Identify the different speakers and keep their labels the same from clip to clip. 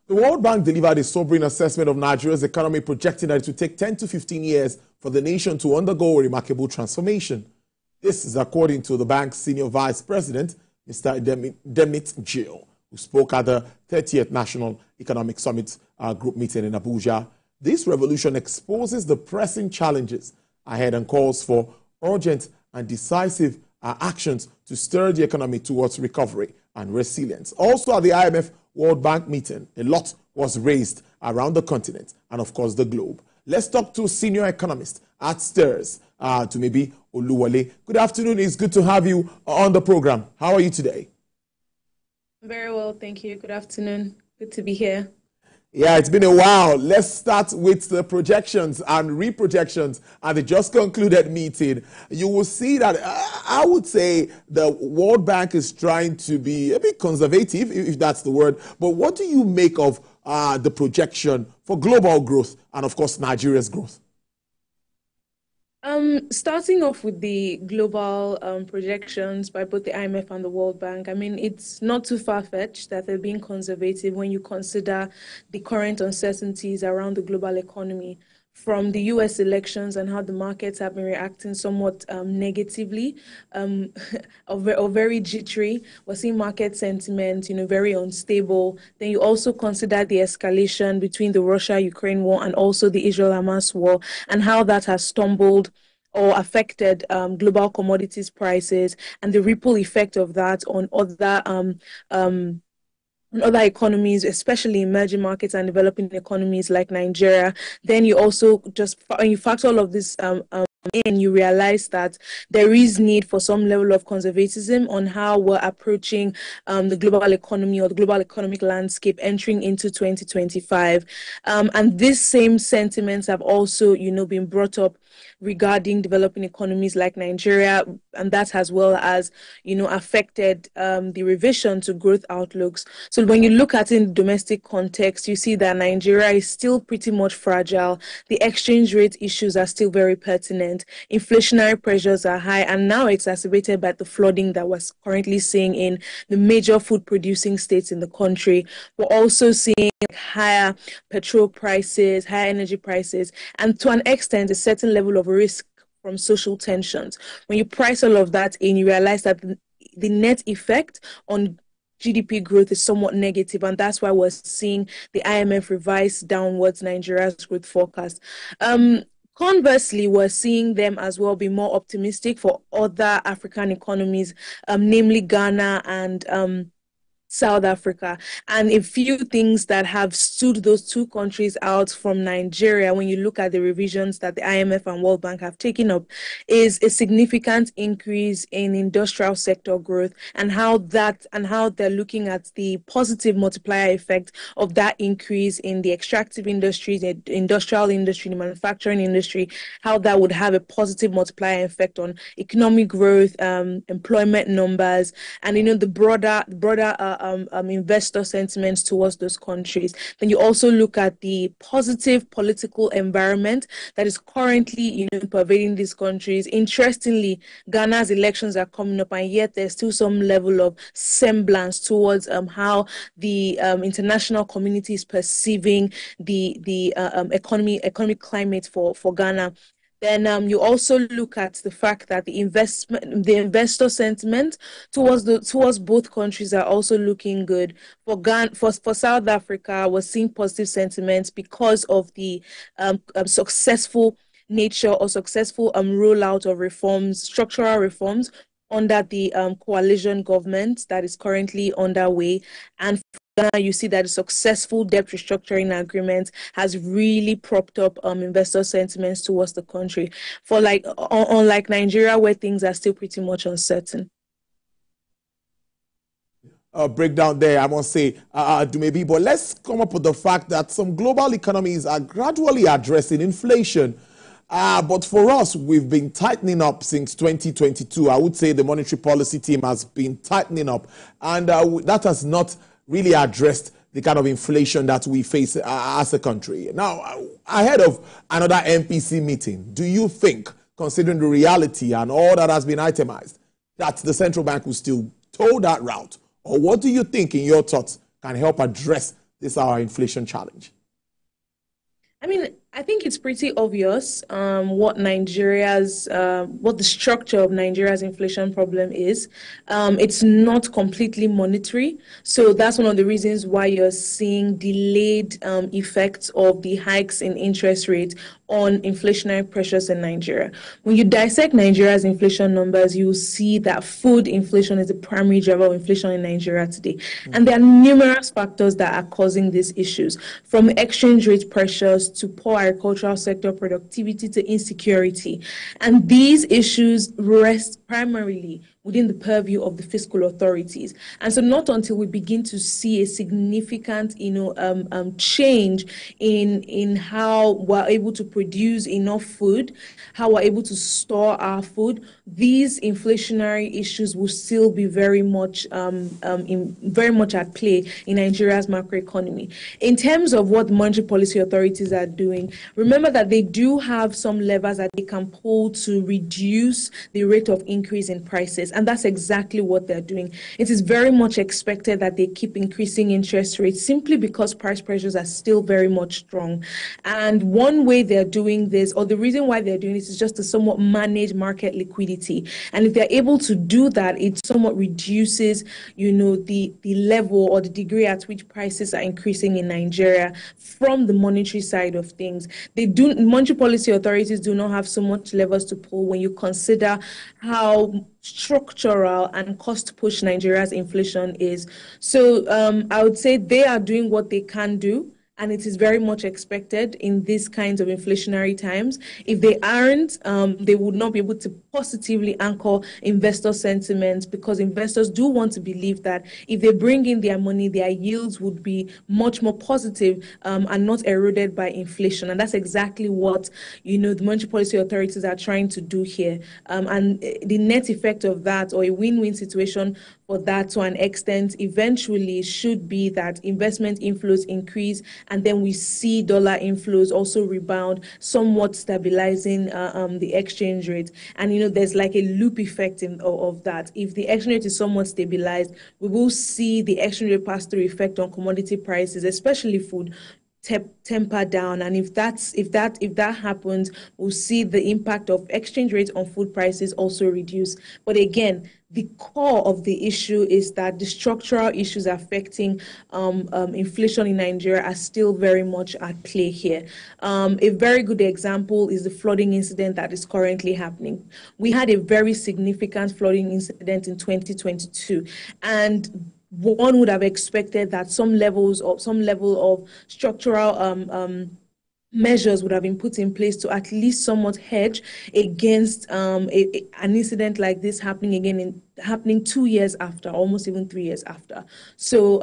Speaker 1: The World Bank delivered a sobering assessment of Nigeria's economy, projecting that it will take 10 to 15 years for the nation to undergo a remarkable transformation. This is according to the bank's senior vice president, Mr. Demit Jill, who spoke at the 30th National Economic Summit group meeting in Abuja. This revolution exposes the pressing challenges ahead and calls for urgent and decisive actions to stir the economy towards recovery and resilience. Also at the IMF World Bank meeting, a lot was raised around the continent and, of course, the globe. Let's talk to senior economist at STIRS, to maybe Oluwole. Good afternoon. It's good to have you on the program. How are you today?
Speaker 2: Very well, thank you. Good afternoon. Good to be here.
Speaker 1: Yeah, it's been a while. Let's start with the projections and reprojections at the just concluded meeting. You will see that I would say the World Bank is trying to be a bit conservative, if that's the word. But what do you make of the projection for global growth and, of course, Nigeria's growth?
Speaker 2: Starting off with the global projections by both the IMF and the World Bank, I mean, it's not too far-fetched that they're being conservative when you consider the current uncertainties around the global economy, from the US elections and how the markets have been reacting somewhat negatively or very jittery. We're seeing market sentiment, very unstable. Then you also consider the escalation between the Russia-Ukraine war and also the Israel-Hamas war, and how that has stumbled or affected global commodities prices, and the ripple effect of that on other economies, especially emerging markets and developing economies like Nigeria. Then you also when you factor all of this in, you realize that there is need for some level of conservatism on how we're approaching the global economy or the global economic landscape entering into 2025. And these same sentiments have also, been brought up regarding developing economies like Nigeria, and that as well as, affected the revision to growth outlooks. So when you look at it in the domestic context, you see that Nigeria is still pretty much fragile. The exchange rate issues are still very pertinent. Inflationary pressures are high and now exacerbated by the flooding that we're currently seeing in the major food producing states in the country. We're also seeing higher petrol prices, higher energy prices, and to an extent, a certain level of risk from social tensions. When you price all of that in, you realize that the net effect on GDP growth is somewhat negative, and that's why we're seeing the IMF revise downwards Nigeria's growth forecast. Conversely, we're seeing them as well be more optimistic for other African economies, namely Ghana and South Africa. And a few things that have stood those two countries out from Nigeria, when you look at the revisions that the IMF and World Bank have taken up, is a significant increase in industrial sector growth, and how they're looking at the positive multiplier effect of that increase in the extractive industry, the industrial industry, the manufacturing industry, how that would have a positive multiplier effect on economic growth, employment numbers, and the broader investor sentiments towards those countries. Then you also look at the positive political environment that is currently pervading these countries. Interestingly, Ghana's elections are coming up, and yet there's still some level of semblance towards how the international community is perceiving the economic climate for Ghana. Then you also look at the fact that the investor sentiment towards both countries are also looking good. For South Africa, we're seeing positive sentiments because of the successful nature or successful rollout of reforms, structural reforms under the coalition government that is currently underway. And you see that a successful debt restructuring agreement has really propped up investor sentiments towards the country. For unlike Nigeria, where things are still pretty much uncertain.
Speaker 1: Breakdown there, I must say, maybe. But let's come up with the fact that some global economies are gradually addressing inflation. But for us, we've been tightening up since 2022. I would say the monetary policy team has been tightening up, and that has not really addressed the kind of inflation that we face as a country. Now, ahead of another MPC meeting, do you think, considering the reality and all that has been itemized, that the central bank will still toe that route? Or what do you think, in your thoughts, can help address this our inflation challenge?
Speaker 2: I mean, I think it's pretty obvious what what the structure of Nigeria's inflation problem is. It's not completely monetary. So that's one of the reasons why you're seeing delayed effects of the hikes in interest rates on inflationary pressures in Nigeria. When you dissect Nigeria's inflation numbers, you will see that food inflation is the primary driver of inflation in Nigeria today. And there are numerous factors that are causing these issues, from exchange rate pressures to poor agricultural sector productivity to insecurity. And these issues rest primarily within the purview of the fiscal authorities. And so not until we begin to see a significant, change in how we're able to produce enough food, how we're able to store our food, these inflationary issues will still be very much at play in Nigeria's macroeconomy. In terms of what monetary policy authorities are doing, remember that they do have some levers that they can pull to reduce the rate of increase in prices. And that's exactly what they're doing. It is very much expected that they keep increasing interest rates simply because price pressures are still very much strong. And one way they're doing this, or the reason why they're doing this, is just to somewhat manage market liquidity. And if they're able to do that, it somewhat reduces, the level or the degree at which prices are increasing in Nigeria from the monetary side of things. Monetary policy authorities do not have so much levers to pull when you consider how structural and cost push Nigeria's inflation is. So I would say they are doing what they can do, and it is very much expected in these kinds of inflationary times. If they aren't, they would not be able to positively anchor investor sentiment, because investors do want to believe that if they bring in their money, their yields would be much more positive and not eroded by inflation. And that's exactly what, the monetary policy authorities are trying to do here. And the net effect of that, or a win-win situation for that to an extent, eventually should be that investment inflows increase, and then we see dollar inflows also rebound, somewhat stabilizing the exchange rate. And there's like a loop effect of that. If the exchange rate is somewhat stabilized, we will see the exchange rate pass-through effect on commodity prices, especially food, temper down. And if that happens, we'll see the impact of exchange rates on food prices also reduce. But again, the core of the issue is that the structural issues affecting inflation in Nigeria are still very much at play here. A very good example is the flooding incident that is currently happening. We had a very significant flooding incident in 2022, and one would have expected that some level of structural measures would have been put in place to at least somewhat hedge against an incident like this happening 2 years after, almost even 3 years after. So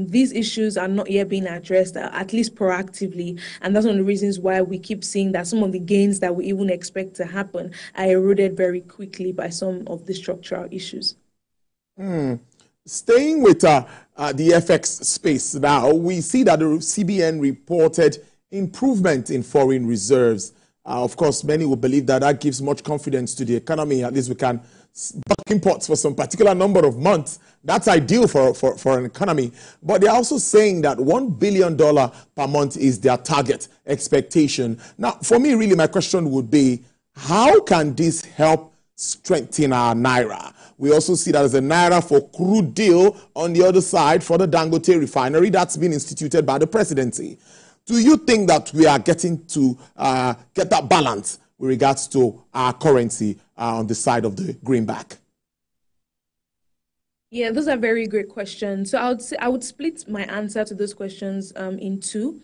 Speaker 2: these issues are not yet being addressed, at least proactively, and that's one of the reasons why we keep seeing that some of the gains that we even expect to happen are eroded very quickly by some of the structural issues.
Speaker 1: Staying with the FX space now, we see that the CBN reported improvement in foreign reserves. Of course, many will believe that that gives much confidence to the economy. At least we can back imports for some particular number of months. That's ideal for an economy. But they're also saying that $1 billion per month is their target expectation. Now, for me, really, my question would be, how can this help strengthen our naira? We also see that there's a naira for crude deal on the other side for the Dangote refinery that's been instituted by the presidency. Do you think that we are getting to get that balance with regards to our currency on the side of the greenback?
Speaker 2: Yeah, those are very great questions. So I would split my answer to those questions in two.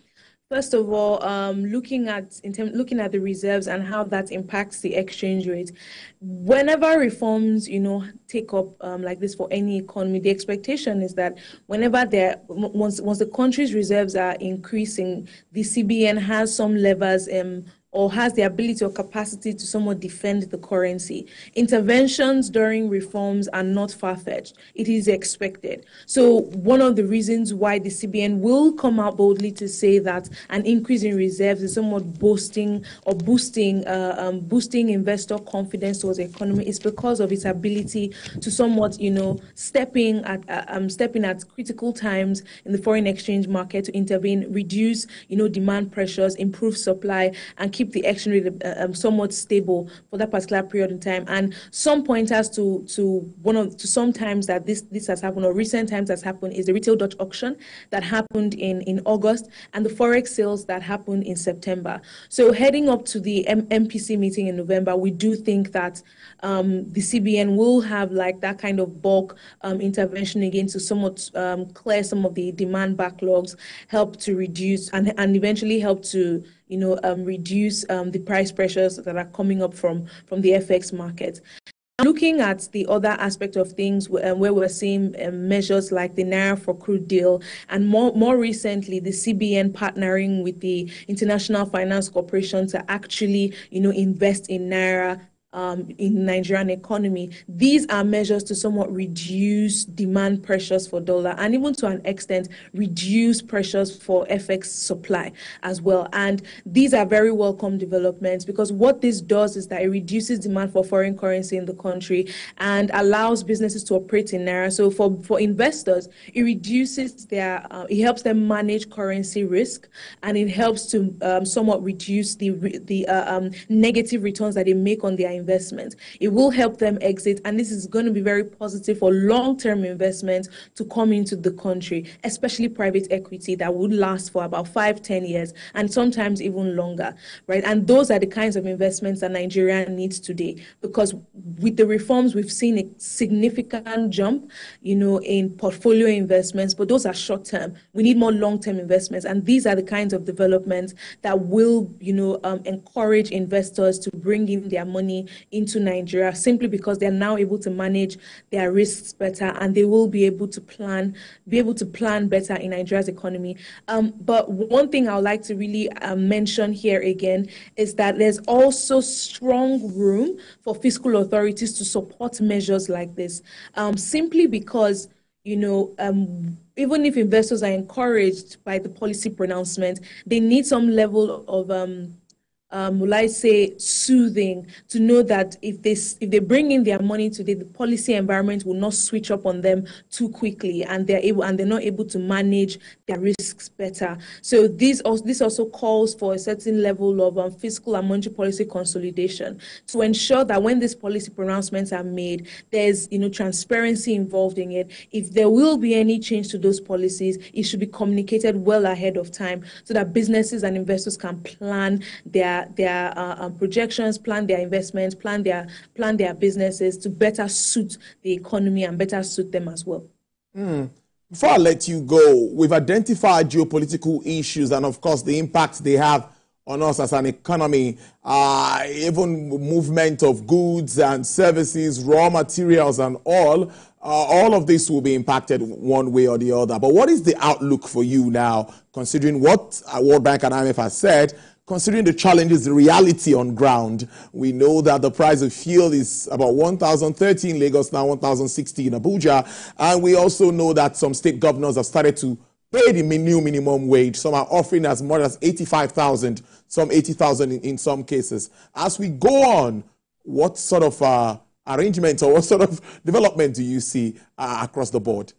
Speaker 2: First of all, looking at the reserves and how that impacts the exchange rate. Whenever reforms, take up like this for any economy, the expectation is that whenever once the country's reserves are increasing, the CBN has some levers or has the ability or capacity to somewhat defend the currency. Interventions during reforms are not far-fetched. It is expected. So one of the reasons why the CBN will come out boldly to say that an increase in reserves is somewhat boosting investor confidence towards the economy is because of its ability to somewhat, stepping at critical times in the foreign exchange market to intervene, reduce, demand pressures, improve supply, and keep the exchange rate somewhat stable for that particular period in time. And some pointers to some times that this has happened, or recent times has happened, is the retail Dutch auction that happened in August and the forex sales that happened in September. So heading up to the MPC meeting in November, we do think that the CBN will have like that kind of bulk intervention again to somewhat clear some of the demand backlogs, help to reduce and eventually help to reduce the price pressures that are coming up from the FX market. Looking at the other aspect of things where we're seeing measures like the Naira for crude deal, and more recently, the CBN partnering with the International Finance Corporation to actually, invest in Naira in Nigerian economy. These are measures to somewhat reduce demand pressures for dollar and even to an extent reduce pressures for FX supply as well. And these are very welcome developments because what this does is that it reduces demand for foreign currency in the country and allows businesses to operate in Naira. So for investors, it reduces it helps them manage currency risk, and it helps to somewhat reduce the negative returns that they make on their investment. It will help them exit, and this is going to be very positive for long-term investments to come into the country, especially private equity that would last for about 5-10 years and sometimes even longer, right? And those are the kinds of investments that Nigeria needs today, because with the reforms, we've seen a significant jump, in portfolio investments, but those are short-term. We need more long-term investments, and these are the kinds of developments that will, encourage investors to bring in their money into Nigeria, simply because they're now able to manage their risks better, and they will be able to plan better in Nigeria's economy. But one thing I would like to really mention here again is that there's also strong room for fiscal authorities to support measures like this, simply because even if investors are encouraged by the policy pronouncement, they need some level of will I say soothing, to know that if they bring in their money today, the policy environment will not switch up on them too quickly, and they're not able to manage their risks better. So this also calls for a certain level of fiscal and monetary policy consolidation to ensure that when these policy pronouncements are made, there's transparency involved in it. If there will be any change to those policies, it should be communicated well ahead of time so that businesses and investors can plan their projections, plan their investments, plan their businesses to better suit the economy and better suit them as well.
Speaker 1: Before I let you go, we've identified geopolitical issues and, of course, the impact they have on us as an economy, even movement of goods and services, raw materials and all of this will be impacted one way or the other. But what is the outlook for you now, considering what World Bank and IMF has said, considering the challenges, the reality on ground? We know that the price of fuel is about 1,030 in Lagos, now 1,060 in Abuja. And we also know that some state governors have started to pay the new minimum wage. Some are offering as much as 85,000, some 80,000 in some cases. As we go on, what sort of arrangement or what sort of development do you see across the board?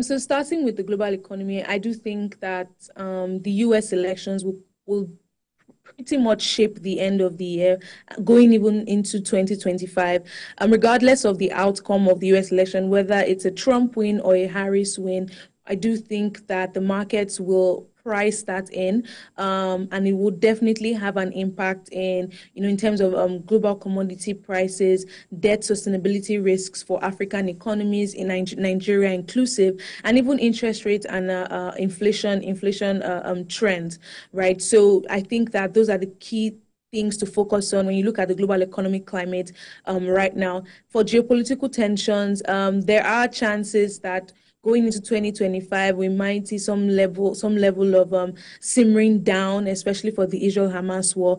Speaker 2: So starting with the global economy, I do think that the U.S. elections will pretty much shape the end of the year, going even into 2025. Regardless of the outcome of the U.S. election, whether it's a Trump win or a Harris win, I do think that the markets will price that in, and it would definitely have an impact in terms of global commodity prices, debt sustainability risks for African economies, in Nigeria inclusive, and even interest rates and inflation trends, right? So I think that those are the key things to focus on when you look at the global economic climate right now. For geopolitical tensions, there are chances that going into 2025, we might see some level of simmering down, especially for the Israel-Hamas war.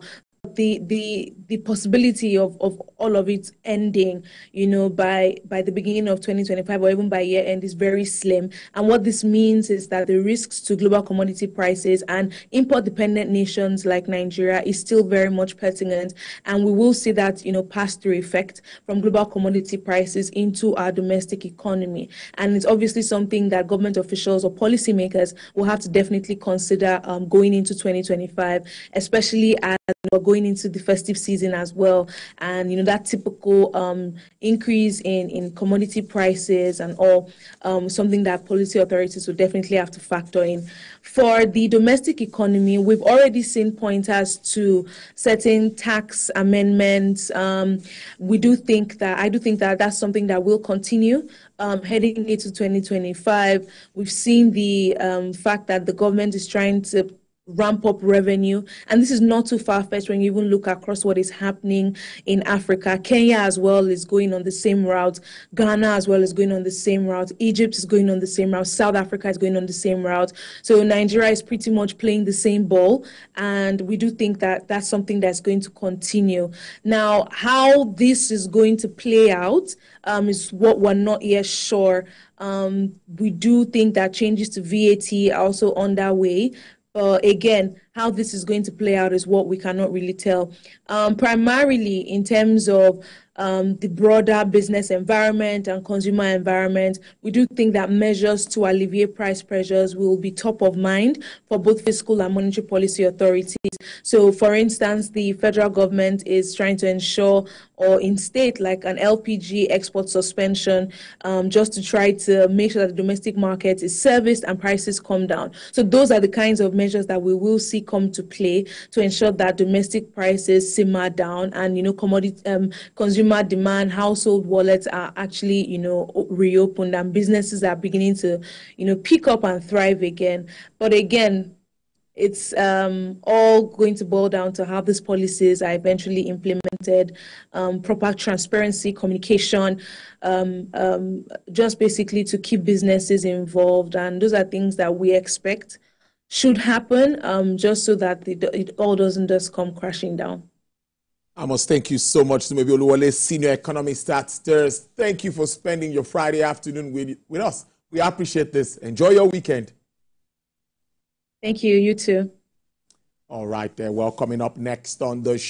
Speaker 2: The possibility of all of it ending, by the beginning of 2025 or even by year end is very slim. And what this means is that the risks to global commodity prices and import dependent nations like Nigeria is still very much pertinent. And we will see that, pass-through effect from global commodity prices into our domestic economy. And it's obviously something that government officials or policymakers will have to definitely consider going into 2025, especially as we're going into the festive season as well. And, that typical increase in commodity prices and all, something that policy authorities will definitely have to factor in. For the domestic economy, we've already seen pointers to certain tax amendments. I do think that that's something that will continue heading into 2025. We've seen the fact that the government is trying to ramp up revenue. And this is not too far-fetched when you even look across what is happening in Africa. Kenya as well is going on the same route. Ghana as well is going on the same route. Egypt is going on the same route. South Africa is going on the same route. So Nigeria is pretty much playing the same ball. And we do think that that's something that's going to continue. Now, how this is going to play out is what we're not yet sure. We do think that changes to VAT are also underway. Again, how this is going to play out is what we cannot really tell. Primarily in terms of the broader business environment and consumer environment, we do think that measures to alleviate price pressures will be top of mind for both fiscal and monetary policy authorities. So, for instance, the federal government is trying to ensure or instate like an LPG export suspension just to try to make sure that the domestic market is serviced and prices come down. So those are the kinds of measures that we will see come to play to ensure that domestic prices simmer down and, commodity consumer demand, household wallets are actually, reopened and businesses are beginning to, pick up and thrive again. But again, it's all going to boil down to how these policies are eventually implemented, proper transparency, communication, just basically to keep businesses involved. And those are things that we expect should happen, just so that it all doesn't just come crashing down.
Speaker 1: I must thank you so much, Sumebi Oluwole, Senior Economist at STIRS. Thank you for spending your Friday afternoon with us. We appreciate this. Enjoy your weekend.
Speaker 2: Thank you. You too.
Speaker 1: All right, then. Well, coming up next on the show.